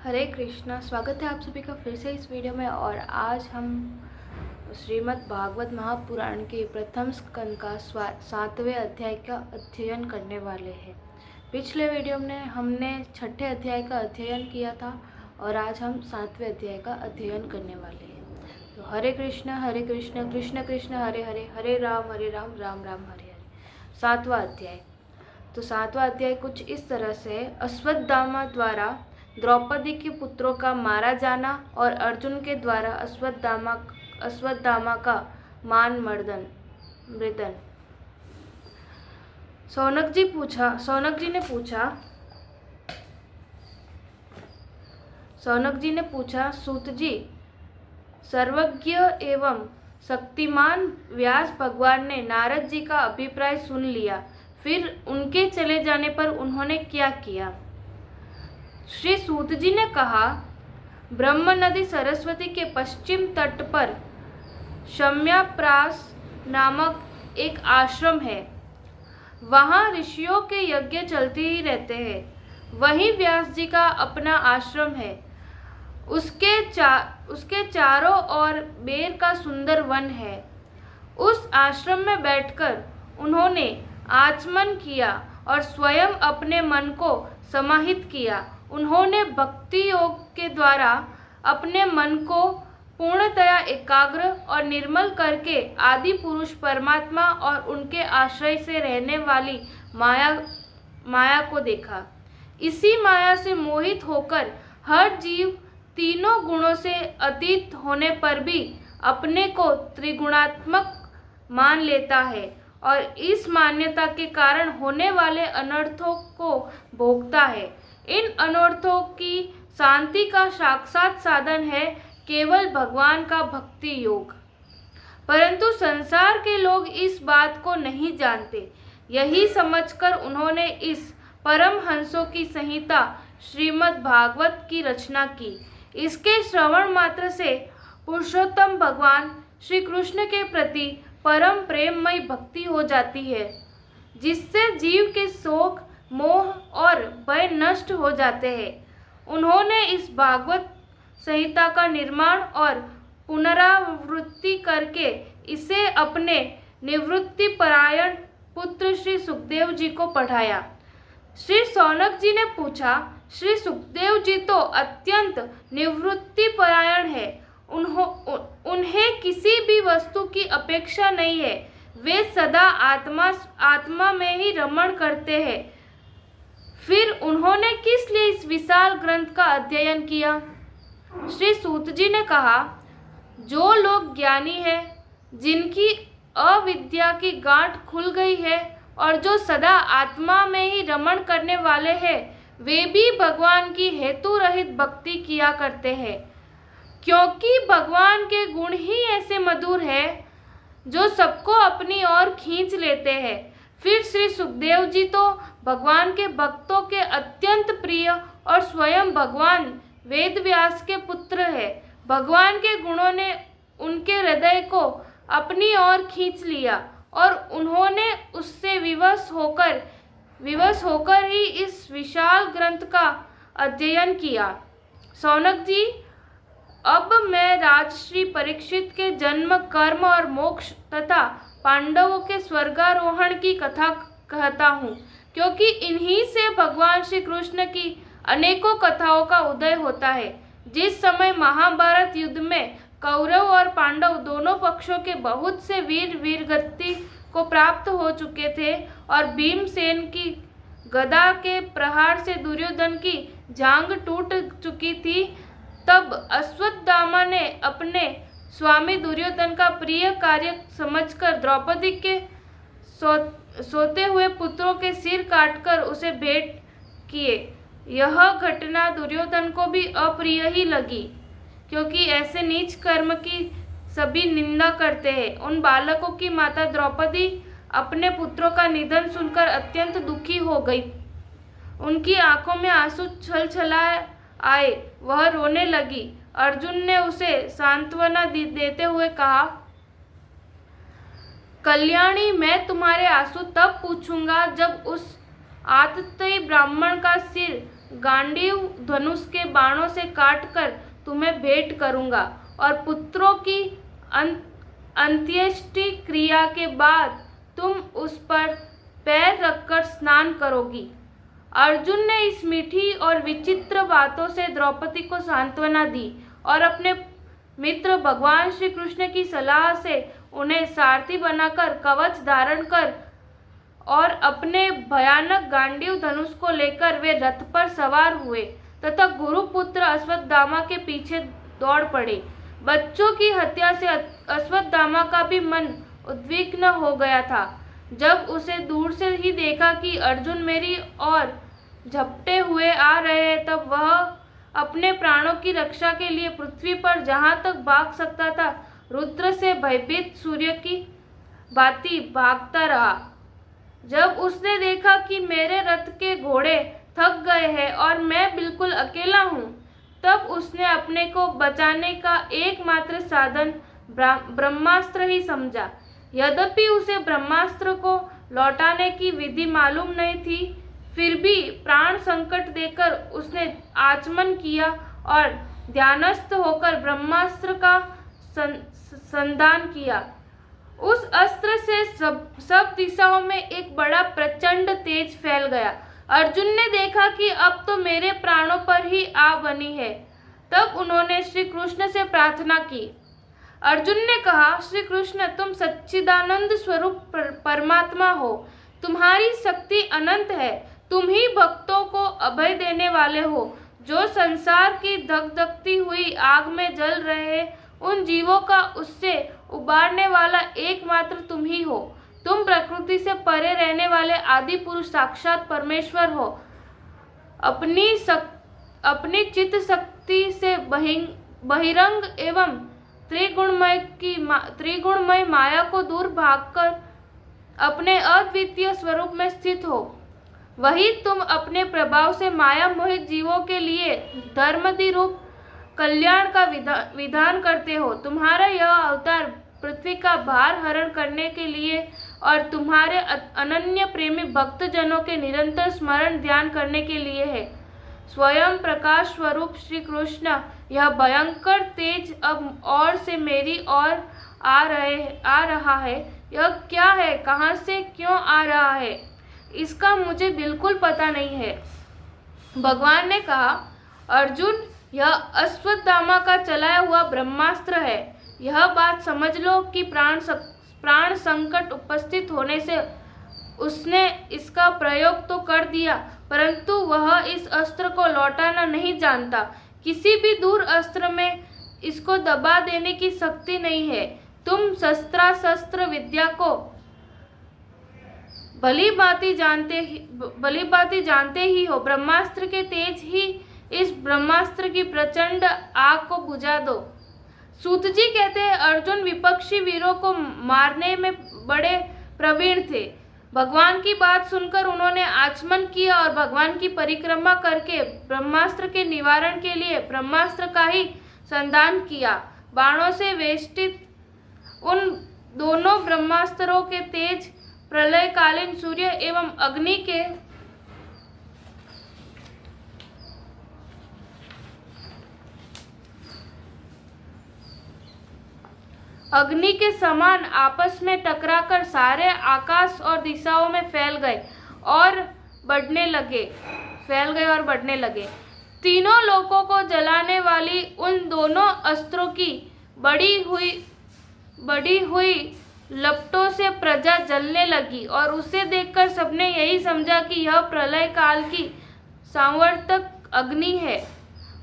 हरे कृष्णा। स्वागत है आप सभी का फिर से इस वीडियो में। और आज हम श्रीमद् भागवत महापुराण के प्रथम स्कंद का 7वें अध्याय का अध्ययन करने वाले हैं। पिछले वीडियो में हमने 6ठे अध्याय का अध्ययन किया था और आज हम 7वें अध्याय का अध्ययन करने वाले हैं। तो हरे कृष्ण कृष्ण कृष्ण हरे हरे, हरे राम राम राम हरे हरे। 7वां अध्याय। तो 7वां अध्याय कुछ इस तरह से है। अश्वत्थामा द्वारा द्रौपदी के पुत्रों का मारा जाना और अर्जुन के द्वारा अश्वत्थामा का मान मृदन। सौनक जी ने पूछा, सूत जी, सर्वज्ञ एवं शक्तिमान व्यास भगवान ने नारद जी का अभिप्राय सुन लिया, फिर उनके चले जाने पर उन्होंने क्या किया? श्री सूत जी ने कहा, ब्रह्म नदी सरस्वती के पश्चिम तट पर शम्याप्रास नामक एक आश्रम है। वहाँ ऋषियों के यज्ञ चलते ही रहते हैं। वहीं व्यास जी का अपना आश्रम है। उसके चारों ओर बेर का सुंदर वन है। उस आश्रम में बैठकर उन्होंने आचमन किया और स्वयं अपने मन को समाहित किया। उन्होंने भक्ति योग के द्वारा अपने मन को पूर्णतया एकाग्र और निर्मल करके आदि पुरुष परमात्मा और उनके आश्रय से रहने वाली माया को देखा। इसी माया से मोहित होकर हर जीव तीनों गुणों से अतीत होने पर भी अपने को त्रिगुणात्मक मान लेता है और इस मान्यता के कारण होने वाले अनर्थों को भोगता है। इन अनर्थों की शांति का साक्षात साधन है केवल भगवान का भक्ति योग। परंतु संसार के लोग इस बात को नहीं जानते। यही समझकर उन्होंने इस परम हंसों की संहिता श्रीमद् भागवत की रचना की। इसके श्रवण मात्र से पुरुषोत्तम भगवान श्री कृष्ण के प्रति परम प्रेममयी भक्ति हो जाती है, जिससे जीव के शोक, मोह और भय नष्ट हो जाते हैं। उन्होंने इस भागवत संहिता का निर्माण और पुनरावृत्ति करके इसे अपने निवृत्ति परायण पुत्र श्री सुखदेव जी को पढ़ाया। श्री सौनक जी ने पूछा, श्री सुखदेव जी तो अत्यंत निवृत्ति परायण है। उन्हें किसी भी वस्तु की अपेक्षा नहीं है। वे सदा आत्मा में ही रमण करते हैं। फिर उन्होंने किस लिए इस विशाल ग्रंथ का अध्ययन किया? श्री सूत जी ने कहा, जो लोग ज्ञानी हैं, जिनकी अविद्या की गांठ खुल गई है और जो सदा आत्मा में ही रमण करने वाले हैं, वे भी भगवान की हेतु रहित भक्ति किया करते हैं, क्योंकि भगवान के गुण ही ऐसे मधुर हैं जो सबको अपनी ओर खींच लेते हैं। फिर श्री सुखदेव जी तो भगवान के भक्तों के अत्यंत प्रिय और स्वयं भगवान वेद व्यास के पुत्र है। भगवान के गुणों ने उनके हृदय को अपनी ओर खींच लिया और उन्होंने उससे विवश होकर ही इस विशाल ग्रंथ का अध्ययन किया। सौनक जी, अब मैं राजश्री परीक्षित के जन्म, कर्म और मोक्ष तथा पांडवों के स्वर्गारोहण की कथा कहता हूँ, क्योंकि इन्हीं से भगवान श्री कृष्ण की अनेकों कथाओं का उदय होता है। जिस समय महाभारत युद्ध में कौरव और पांडव दोनों पक्षों के बहुत से वीरगति को प्राप्त हो चुके थे और भीमसेन की गदा के प्रहार से दुर्योधन की जांघ टूट चुकी थी, तब अश्वत्थामा ने अपने स्वामी दुर्योधन का प्रिय कार्य समझकर द्रौपदी के सोते हुए पुत्रों के सिर काटकर उसे भेंट किए। यह घटना दुर्योधन को भी अप्रिय ही लगी, क्योंकि ऐसे नीच कर्म की सभी निंदा करते हैं। उन बालकों की माता द्रौपदी अपने पुत्रों का निधन सुनकर अत्यंत दुखी हो गई। उनकी आंखों में आंसू छलछलाए आए, वह रोने लगी। अर्जुन ने उसे सांत्वना देते हुए कहा, कल्याणी, मैं तुम्हारे आंसू तब पूछूंगा जब उस आततायी ब्राह्मण का सिर गांडीव धनुष के बाणों से काटकर तुम्हें भेंट करूंगा और पुत्रों की अंत्येष्टि क्रिया के बाद तुम उस पर पैर रखकर स्नान करोगी। अर्जुन ने इस मीठी और विचित्र बातों से द्रौपदी को सांत्वना दी और अपने मित्र भगवान श्री कृष्ण की सलाह से उन्हें सारथी बनाकर कवच धारण कर और अपने भयानक गांडीव धनुष को लेकर वे रथ पर सवार हुए तथा गुरुपुत्र अश्वत्थामा के पीछे दौड़ पड़े। बच्चों की हत्या से अश्वत्थामा का भी मन उद्विग्न हो गया था। जब उसे दूर से ही देखा कि अर्जुन मेरी ओर झपटे हुए आ रहे हैं, तब वह अपने प्राणों की रक्षा के लिए पृथ्वी पर जहां तक भाग सकता था रुद्र से भयभीत सूर्य की भांति भागता रहा। जब उसने देखा कि मेरे रथ के घोड़े थक गए हैं और मैं बिल्कुल अकेला हूँ, तब उसने अपने को बचाने का एकमात्र साधन ब्रह्मास्त्र ही समझा। यद्यपि उसे ब्रह्मास्त्र को लौटाने की विधि मालूम नहीं थी, फिर भी प्राण संकट देकर उसने आचमन किया और ध्यानस्थ होकर ब्रह्मास्त्र का संधान किया। उस अस्त्र से सब दिशाओं में एक बड़ा प्रचंड तेज फैल गया। अर्जुन ने देखा कि अब तो मेरे प्राणों पर ही आ बनी है। तब उन्होंने श्री कृष्ण से प्रार्थना की। अर्जुन ने कहा, श्री कृष्ण, तुम सच्चिदानंद स्वरूप परमात्मा हो, तुम्हारी शक्ति अनंत है, तुम ही भक्तों को अभय देने वाले हो। जो संसार की धगधगती हुई आग में जल रहे उन जीवों का उससे उबारने वाला एकमात्र तुम ही हो। तुम प्रकृति से परे रहने वाले आदि पुरुष साक्षात परमेश्वर हो। अपनी चित्त शक्ति से बहिरंग एवं त्रिगुणमय माया को दूर भागकर अपने अद्वितीय स्वरूप में स्थित हो। वही तुम अपने प्रभाव से माया मोहित जीवों के लिए धर्मदि रूप कल्याण का विधान करते हो। तुम्हारा यह अवतार पृथ्वी का भार हरण करने के लिए और तुम्हारे अनन्य प्रेमी भक्तजनों के निरंतर स्मरण ध्यान करने के लिए है। स्वयं प्रकाश स्वरूप श्री कृष्ण, यह भयंकर तेज अब और से मेरी ओर आ रहा है। यह क्या है, कहाँ से क्यों आ रहा है, इसका मुझे बिल्कुल पता नहीं है। भगवान ने कहा, अर्जुन, यह अश्वत्थामा का चलाया हुआ ब्रह्मास्त्र है। यह बात समझ लो कि प्राण संकट उपस्थित होने से उसने इसका प्रयोग तो कर दिया, परंतु वह इस अस्त्र को लौटाना नहीं जानता। किसी भी दूर अस्त्र में इसको दबा देने की शक्ति नहीं है। तुम शस्त्रास्त्र विद्या को भली भांति जानते ही हो। ब्रह्मास्त्र के तेज ही इस ब्रह्मास्त्र की प्रचंड आग को बुझा दो। सूत जी कहते हैं, अर्जुन विपक्षी वीरों को मारने में बड़े प्रवीण थे। भगवान की बात सुनकर उन्होंने आचमन किया और भगवान की परिक्रमा करके ब्रह्मास्त्र के निवारण के लिए ब्रह्मास्त्र का ही संधान किया। बाणों से वेष्टित उन दोनों ब्रह्मास्त्रों के तेज प्रलयकालीन सूर्य एवं अग्नि के समान आपस में टकराकर सारे आकाश और दिशाओं में फैल गए और बढ़ने लगे। तीनों लोकों को जलाने वाली उन दोनों अस्त्रों की बढ़ी हुई लपटों से प्रजा जलने लगी और उसे देखकर सबने यही समझा कि यह प्रलय काल की संवर्तक अग्नि है।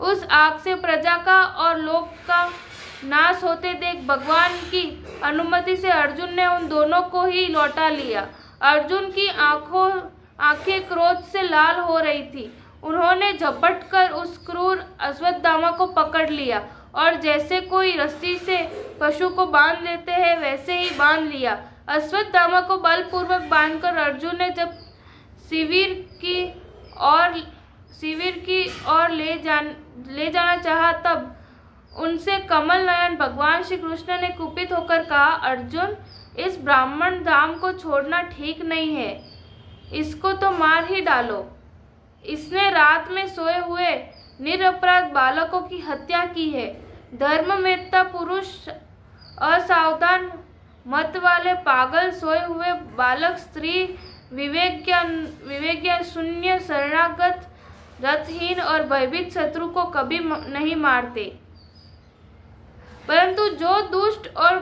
उस आग से प्रजा का और लोक का नाश होते देख भगवान की अनुमति से अर्जुन ने उन दोनों को ही लौटा लिया। अर्जुन की आंखें क्रोध से लाल हो रही थी। उन्होंने झपट कर उस क्रूर अश्वत्थामा को पकड़ लिया और जैसे कोई रस्सी से पशु को बांध लेते हैं वैसे ही बांध लिया। अश्वत्थामा को बलपूर्वक बांधकर अर्जुन ने जब शिविर की ओर ले जाना चाहा, तब उनसे कमल नयन भगवान श्री कृष्ण ने कुपित होकर कहा, अर्जुन, इस ब्राह्मण धाम को छोड़ना ठीक नहीं है, इसको तो मार ही डालो। इसने रात में सोए हुए निरपराध बालकों की हत्या की है। धर्मवेत्ता पुरुष, असावधान मत वाले पागल, सोए हुए बालक, स्त्री, विवेक शून्य, शरणागत, रथहीन और भयभीत शत्रु को कभी नहीं मारते, परंतु जो दुष्ट और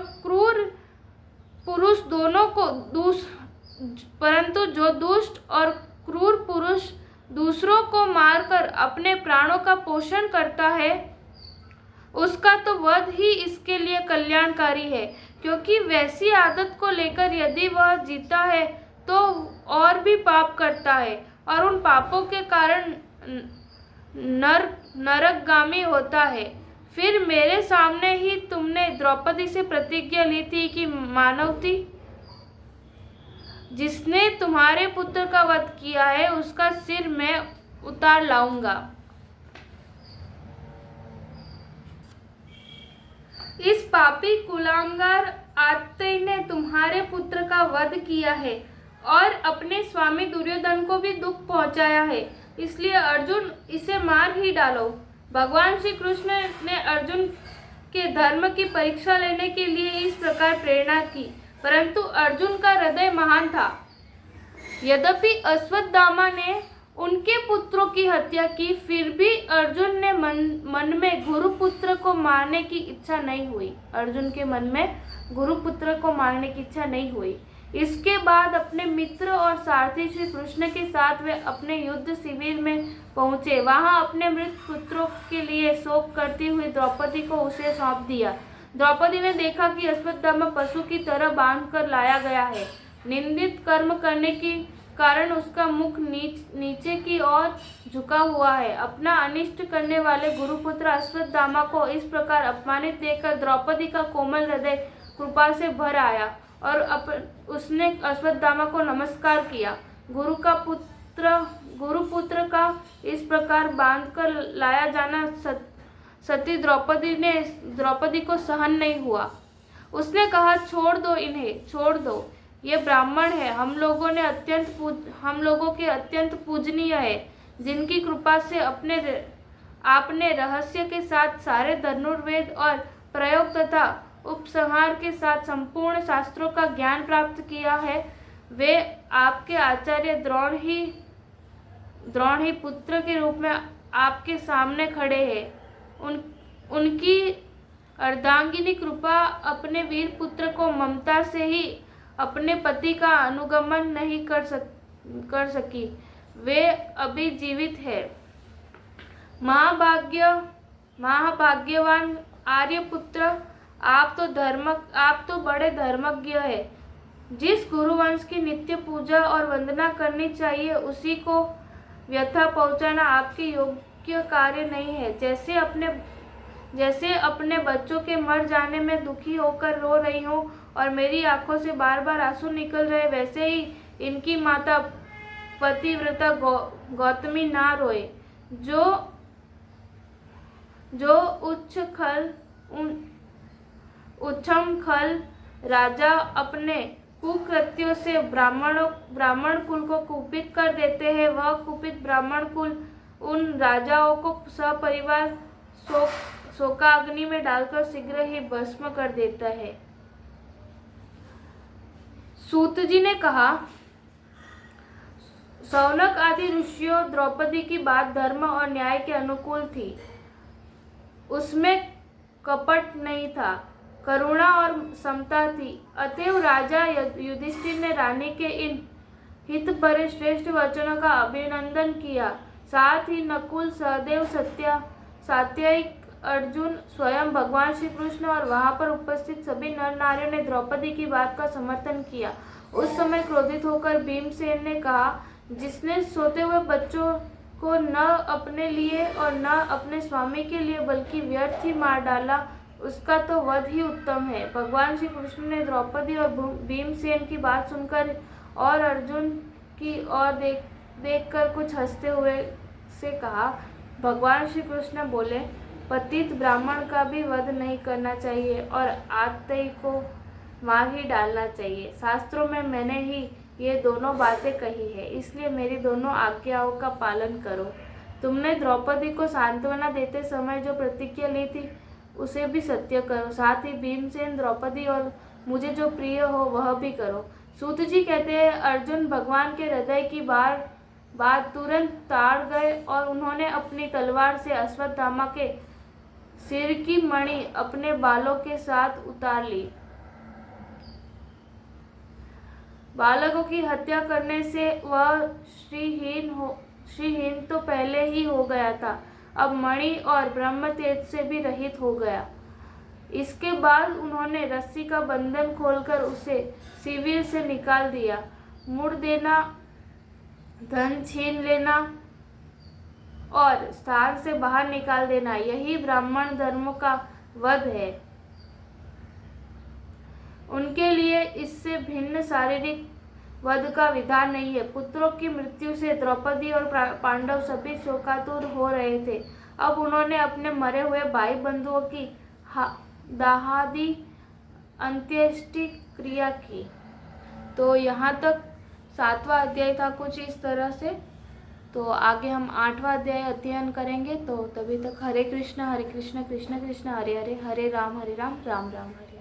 क्रूर पुरुष दूसरों को मारकर अपने प्राणों का पोषण करता है, उसका तो वध ही इसके लिए कल्याणकारी है, क्योंकि वैसी आदत को लेकर यदि वह जीता है तो और भी पाप करता है और उन पापों के कारण नरकगामी होता है। फिर मेरे सामने ही तुमने द्रौपदी से प्रतिज्ञा ली थी कि मानवती, जिसने तुम्हारे पुत्र का वध किया है, उसका सिर मैं उतार लाऊंगा। इस पापी कुलांगार आत्तेय ने तुम्हारे पुत्र का वध किया है और अपने स्वामी दुर्योधन को भी दुख पहुंचाया है, इसलिए अर्जुन इसे मार ही डालो। भगवान श्री कृष्ण ने अर्जुन के धर्म की परीक्षा लेने के लिए इस प्रकार प्रेरणा की, परंतु अर्जुन का हृदय महान था। यद्यपि अश्वत्थामा ने उनके पुत्रों की हत्या की, फिर भी अर्जुन ने मन में गुरुपुत्र को मारने की इच्छा नहीं हुई। अर्जुन के मन में गुरुपुत्र को मारने की इच्छा नहीं हुई। इसके बाद अपने मित्र और सारथी श्री कृष्ण के साथ वे अपने युद्ध शिविर में पहुंचे। वहां अपने मृत पुत्रों के लिए शोक करती हुई द्रौपदी को उसे सौंप दिया। द्रौपदी ने देखा कि अश्वत्थामा पशु की तरह बांध कर लाया गया है। निंदित कर्म करने के कारण उसका मुख नीचे की ओर झुका हुआ है। अपना अनिष्ट करने वाले गुरुपुत्र अश्वत्थामा को इस प्रकार अपमानित देखकर द्रौपदी का कोमल हृदय कृपा से भर आया और उसने अश्वत्थामा को नमस्कार किया। गुरुपुत्र का इस प्रकार बांधकर लाया जाना सती द्रौपदी को सहन नहीं हुआ। उसने कहा, छोड़ दो इन्हें, छोड़ दो, ये ब्राह्मण है, हम लोगों के अत्यंत पूजनीय है, जिनकी कृपा से आपने रहस्य के साथ सारे धनुर्वेद और प्रयोग तथा उपसंहार के साथ संपूर्ण शास्त्रों का ज्ञान प्राप्त किया है। वे आपके आचार्य द्रोण ही पुत्र के रूप में आपके सामने खड़े हैं। उनकी अर्धांगिनी कृपा अपने वीर पुत्र को ममता से ही अपने पति का अनुगमन नहीं कर सकी। वे अभी जीवित है। महाभाग्यवान आर्यपुत्र, आप तो बड़े धर्मज्ञ है। जिस गुरुवंश की नित्य पूजा और वंदना करनी चाहिए, उसी को व्यथा पहुंचाना आपके योग्य कार्य नहीं है। जैसे अपने बच्चों के मर जाने में दुखी होकर रो रही हूँ और मेरी आंखों से बार बार आंसू निकल रहे, वैसे ही इनकी माता पतिव्रता गौतमी ना रोए। जो उच्छृंखल राजा अपने कुकृत्यों से ब्राह्मण कुल को कुपित कर देते हैं, वह कुपित ब्राह्मण कुल उन राजाओं को सपरिवार शोकाग्नि में डालकर शीघ्र ही भस्म कर देता है। सूत जी ने कहा, शौनक आदि ऋषियों, द्रौपदी की बात धर्म और न्याय के अनुकूल थी। उसमें कपट नहीं था, करुणा और समता थी। अतएव राजा युधिष्ठिर ने रानी के इन हित भरे श्रेष्ठ वचनों का अभिनंदन किया। साथ ही नकुल, सहदेव, सात्ययी, अर्जुन, स्वयं भगवान श्री कृष्ण और वहां पर उपस्थित सभी नर नारियों ने द्रौपदी की बात का समर्थन किया। उस समय क्रोधित होकर भीमसेन ने कहा, जिसने सोते हुए बच्चों को न अपने लिए और न अपने स्वामी के लिए बल्कि व्यर्थ ही मार डाला, उसका तो वध ही उत्तम है। भगवान श्री कृष्ण ने द्रौपदी और भीमसेन की बात सुनकर और अर्जुन की ओर देखकर कुछ हंसते हुए से कहा। भगवान श्री कृष्ण बोले, पतित ब्राह्मण का भी वध नहीं करना चाहिए और आत्तेय को मार ही डालना चाहिए। शास्त्रों में मैंने ही ये दोनों बातें कही है, इसलिए मेरी दोनों आज्ञाओं का पालन करो। तुमने द्रौपदी को सांत्वना देते समय जो प्रतिज्ञा ली थी उसे भी सत्य करो। साथ ही भीमसेन, द्रौपदी और मुझे जो प्रिय हो वह भी करो। सूत जी कहते हैं, अर्जुन भगवान के हृदय की बात तुरंत ताड़ गए और उन्होंने अपनी तलवार से अश्वत्थामा के सिर की मणि अपने बालों के साथ उतार ली। बालकों की हत्या करने से वह श्रीहीन तो पहले ही हो गया था, अब मणि और ब्रह्म तेज से भी रहित हो गया। इसके बाद उन्होंने रस्सी का बंधन खोलकर उसे शिविर से निकाल दिया। मुड़ देना, धन छीन लेना और स्थान से बाहर निकाल देना, यही ब्राह्मण धर्म का वध है। उनके लिए इससे भिन्न शारीरिक वध का विधान नहीं है। पुत्रों की मृत्यु से द्रौपदी और पांडव सभी शोकातुर हो रहे थे। अब उन्होंने अपने मरे हुए भाई बंधुओं की दाहादी अंत्येष्टि क्रिया की। तो यहाँ तक 7वां अध्याय था कुछ इस तरह से। तो आगे हम 8वां अध्याय अध्ययन करेंगे। तो तभी तक हरे कृष्ण कृष्ण कृष्ण हरे हरे, हरे राम राम राम हरे।